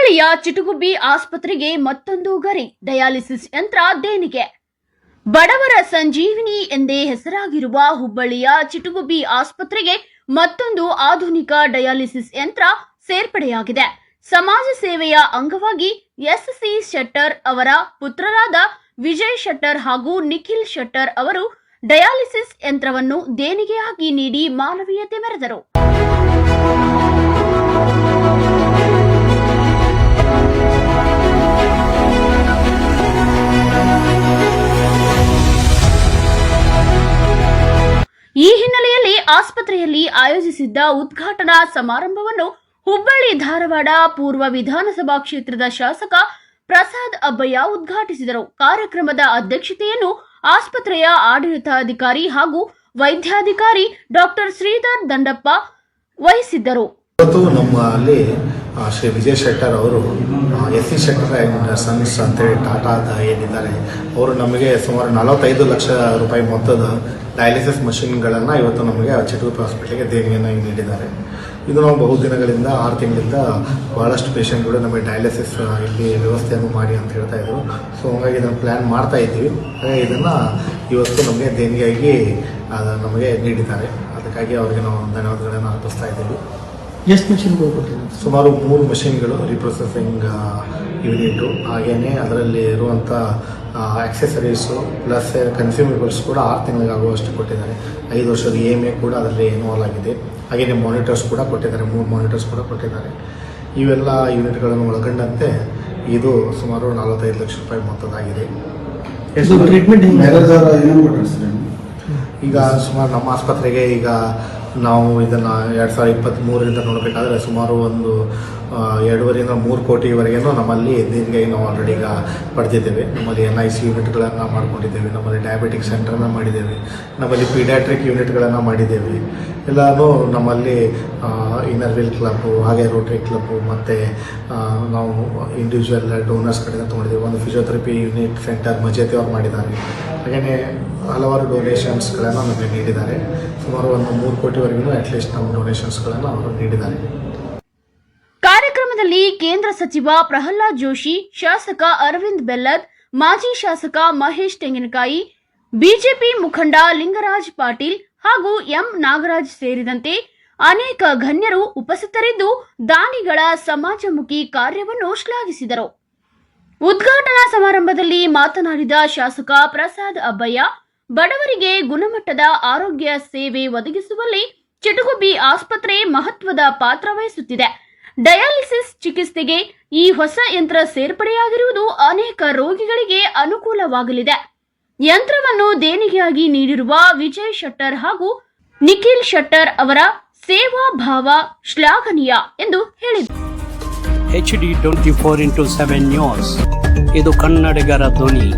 ಹುಬ್ಬಳ್ಳಿಯ ಚಿಟುಗುಬ್ಬಿ ಆಸ್ಪತ್ರೆಗೆ ಮತ್ತೊಂದು ಗರಿ, ಡಯಾಲಿಸಿಸ್ ಯಂತ್ರ ದೇಣಿಗೆ. ಬಡವರ ಸಂಜೀವಿನಿ ಎಂದೇ ಹೆಸರಾಗಿರುವ ಹುಬ್ಬಳ್ಳಿಯ ಚಿಟುಗುಬ್ಬಿ ಆಸ್ಪತ್ರೆಗೆ ಮತ್ತೊಂದು ಆಧುನಿಕ ಡಯಾಲಿಸಿಸ್ ಯಂತ್ರ ಸೇರ್ಪಡೆಯಾಗಿದೆ. ಸಮಾಜ ಸೇವೆಯ ಅಂಗವಾಗಿ ಎಸ್.ಸಿ. ಶೆಟ್ಟರ್ ಅವರ ಪುತ್ರರಾದ ವಿಜಯ್ ಶೆಟ್ಟರ್ ಹಾಗೂ ನಿಖಿಲ್ ಶೆಟ್ಟರ್ ಅವರು ಡಯಾಲಿಸಿಸ್ ಯಂತ್ರವನ್ನು ದೇಣಿಗೆಯಾಗಿ ನೀಡಿ ಮಾನವೀಯತೆ ಮೆರೆದರು. ಈ ಹಿನ್ನೆಲೆಯಲ್ಲಿ ಆಸ್ಪತ್ರೆಯಲ್ಲಿ ಆಯೋಜಿಸಿದ್ದ ಉದ್ಘಾಟನಾ ಸಮಾರಂಭವನ್ನು ಹುಬ್ಬಳ್ಳಿ ಧಾರವಾಡ ಪೂರ್ವ ವಿಧಾನಸಭಾ ಕ್ಷೇತ್ರದ ಶಾಸಕ ಪ್ರಸಾದ್ ಅಬ್ಬಯ್ಯ ಉದ್ಘಾಟಿಸಿದರು. ಕಾರ್ಯಕ್ರಮದ ಅಧ್ಯಕ್ಷತೆಯನ್ನು ಆಸ್ಪತ್ರೆಯ ಆಡಳಿತಾಧಿಕಾರಿ ಹಾಗೂ ವೈದ್ಯಾಧಿಕಾರಿ ಡಾಕ್ಟರ್ ಶ್ರೀಧರ್ ದಂಡಪ್ಪ ವಹಿಸಿದ್ದರು. ನಮ್ಮಲ್ಲಿ ಶ್ರೀ ವಿಜಯ್ ಶೆಟ್ಟರ್ ಅವರು ಎಸ್.ಸಿ. ಶೆಟ್ಟರ್ ಆ್ಯಂಡ್ ಸನ್ಸ್ ಅಂತೇಳಿ ಟಾಟಾ ಏನಿದ್ದಾರೆ ಅವರು ನಮಗೆ ಸುಮಾರು 45 ಲಕ್ಷ ರೂಪಾಯಿ ಮೊತ್ತದ ಡಯಾಲಿಸಿಸ್ ಮಷಿನ್ಗಳನ್ನು ಇವತ್ತು ನಮಗೆ ಚಿಟುಗುಬ್ಬಿ ಹಾಸ್ಪಿಟಲ್ಗೆ ದೇಣಿಗೆಯನ್ನು ನೀಡಿದ್ದಾರೆ. ಇದು ನಾವು ಬಹುದಿನಗಳಿಂದ 6 ತಿಂಗಳಿಂದ ಬಹಳಷ್ಟು ಪೇಷಂಟ್ಗಳು ನಮಗೆ ಡಯಾಲಿಸಿಸ್ ಇಲ್ಲಿ ವ್ಯವಸ್ಥೆಯನ್ನು ಮಾಡಿ ಅಂತ ಹೇಳ್ತಾ ಇದ್ರು. ಸೊ ಹಾಗಾಗಿ ಇದನ್ನು ಪ್ಲ್ಯಾನ್ ಮಾಡ್ತಾ ಇದ್ದೀವಿ. ಹಾಗಾಗಿ ಇದನ್ನು ಇವತ್ತು ನಮಗೆ ದೇಣಿಗೆಯಾಗಿ ನಮಗೆ ನೀಡಿದ್ದಾರೆ. ಅದಕ್ಕಾಗಿ ಅವರಿಗೆ ನಾವು ಧನ್ಯವಾದಗಳನ್ನು ಅರ್ಪಿಸ್ತಾ ಇದ್ದೀವಿ. ಎಷ್ಟು ಮಷಿನ್ಗಳು ಕೊಟ್ಟಿದ್ದಾರೆ? ಸುಮಾರು 3 ಮಷಿನ್ಗಳು, ರೀಪ್ರೊಸೆಸಿಂಗ್ ಯೂನಿಟು, ಹಾಗೆಯೇ ಅದರಲ್ಲಿ ಇರುವಂಥ ಆಕ್ಸೆಸರೀಸು ಪ್ಲಸ್ ಕನ್ಸ್ಯೂಮೇಬಲ್ಸ್ ಕೂಡ 6 ತಿಂಗಳಿಗಾಗುವಷ್ಟು ಕೊಟ್ಟಿದ್ದಾರೆ. 5 ವರ್ಷದ EMA ಕೂಡ ಅದರಲ್ಲಿ ಇನ್ವಾಲ್ವ್ ಆಗಿದೆ. ಹಾಗೆಯೇ ಮಾನಿಟರ್ಸ್ ಕೂಡ ಕೊಟ್ಟಿದ್ದಾರೆ, 3 ಮಾನಿಟರ್ಸ್ ಕೂಡ ಕೊಟ್ಟಿದ್ದಾರೆ. ಇವೆಲ್ಲ ಯೂನಿಟ್ಗಳನ್ನು ಒಳಗೊಂಡಂತೆ ಇದು ಸುಮಾರು 45 ಲಕ್ಷ ರೂಪಾಯಿ ಮೊತ್ತದಾಗಿದೆ. ಈಗ ಸುಮಾರು ನಮ್ಮ ಆಸ್ಪತ್ರೆಗೆ ಈಗ ನಾವು ಇದನ್ನು 2023ರಿಂದ ನೋಡಬೇಕಾದ್ರೆ ಸುಮಾರು ಒಂದು 2.5ರಿಂದ 3 ಕೋಟಿವರೆಗೂ ನಮ್ಮಲ್ಲಿ ದೇಣಿಗೆ ನಾವು ಆಲ್ರೆಡಿ ಈಗ ಪಡೆದಿದ್ದೇವೆ. ನಮ್ಮಲ್ಲಿ NIC ಯೂನಿಟ್ಗಳನ್ನು ಮಾಡ್ಕೊಂಡಿದ್ದೇವೆ, ನಮ್ಮಲ್ಲಿ ಡಯಾಬಿಟಿಕ್ ಸೆಂಟರ್ನ ಮಾಡಿದ್ದೇವೆ, ನಮ್ಮಲ್ಲಿ ಪೀಡಿಯಾಟ್ರಿಕ್ ಯೂನಿಟ್ಗಳನ್ನು ಮಾಡಿದ್ದೇವೆ. ಎಲ್ಲನೂ ನಮ್ಮಲ್ಲಿ ಇನ್ನರ್ ವೀಲ್ ಕ್ಲಬ್ಬು, ಹಾಗೆ ರೋಟರಿ ಕ್ಲಬ್ಬು, ಮತ್ತು ನಾವು ಇಂಡಿವಿಜುವಲ್ ಡೋನರ್ಸ್ ಕಡೆಯಿಂದ ತೊಗೊಂಡಿದ್ದೇವೆ. ಒಂದು ಫಿಸಿಯೋಥೆರಪಿ ಯೂನಿಟ್ ಸೆಂಟರ್ ಮಜೇತಿ ಅವರು ಮಾಡಿದ್ದಾರೆ. ಹಾಗೆಯೇ ಹಲವಾರು ಡೊನೇಷನ್ಸ್ಗಳನ್ನು ನಮಗೆ ನೀಡಿದ್ದಾರೆ. ಸುಮಾರು ಒಂದು 3 ಕೋಟಿವರೆಗೂ ಅಟ್ಲೀಸ್ಟ್ ನಮ್ಮ ಡೊನೇಷನ್ಸ್ಗಳನ್ನು ಅವರು ನೀಡಿದ್ದಾರೆ. ಕಾರ್ಯಕ್ರಮದಲ್ಲಿ ಕೇಂದ್ರ ಸಚಿವ ಪ್ರಹ್ಲಾದ್ ಜೋಶಿ, ಶಾಸಕ ಅರವಿಂದ್ ಬೆಲ್ಲದ್, ಮಾಜಿ ಶಾಸಕ ಮಹೇಶ್ ತೆಂಗಿನಕಾಯಿ, ಬಿಜೆಪಿ ಮುಖಂಡ ಲಿಂಗರಾಜ್ ಪಾಟೀಲ್ ಹಾಗೂ ಎಂ ನಾಗರಾಜ್ ಸೇರಿದಂತೆ ಅನೇಕ ಗಣ್ಯರು ಉಪಸ್ಥಿತರಿದ್ದು ದಾನಿಗಳ ಸಮಾಜಮುಖಿ ಕಾರ್ಯವನ್ನು ಶ್ಲಾಘಿಸಿದರು. ಉದ್ಘಾಟನಾ ಸಮಾರಂಭದಲ್ಲಿ ಮಾತನಾಡಿದ ಶಾಸಕ ಪ್ರಸಾದ್ ಅಬ್ಬಯ್ಯ, ಬಡವರಿಗೆ ಗುಣಮಟ್ಟದ ಆರೋಗ್ಯ ಸೇವೆ ಒದಗಿಸುವಲ್ಲಿ ಚಿಟುಗುಬ್ಬಿ ಆಸ್ಪತ್ರೆ ಮಹತ್ವದ ಪಾತ್ರ ವಹಿಸುತ್ತಿದೆ. ಡಯಾಲಿಸಿಸ್ ಚಿಕಿತ್ಸೆಗೆ ಈ ಹೊಸ ಯಂತ್ರ ಸೇರ್ಪಡೆಯಾಗಿರುವುದು ಅನೇಕ ರೋಗಿಗಳಿಗೆ ಅನುಕೂಲವಾಗಲಿದೆ. ಯಂತ್ರವನ್ನು ದೇಣಿಗೆಯಾಗಿ ನೀಡಿರುವ ವಿಜಯ್ ಶೆಟ್ಟರ್ ಹಾಗೂ ನಿಖಿಲ್ ಶೆಟ್ಟರ್ ಅವರ ಸೇವಾ ಭಾವ ಶ್ಲಾಘನೀಯ ಎಂದು ಹೇಳಿದರು. HD 24x7 ನ್ಯೂಸ್, ಇದು ಕನ್ನಡಿಗರ ಧ್ವನಿ.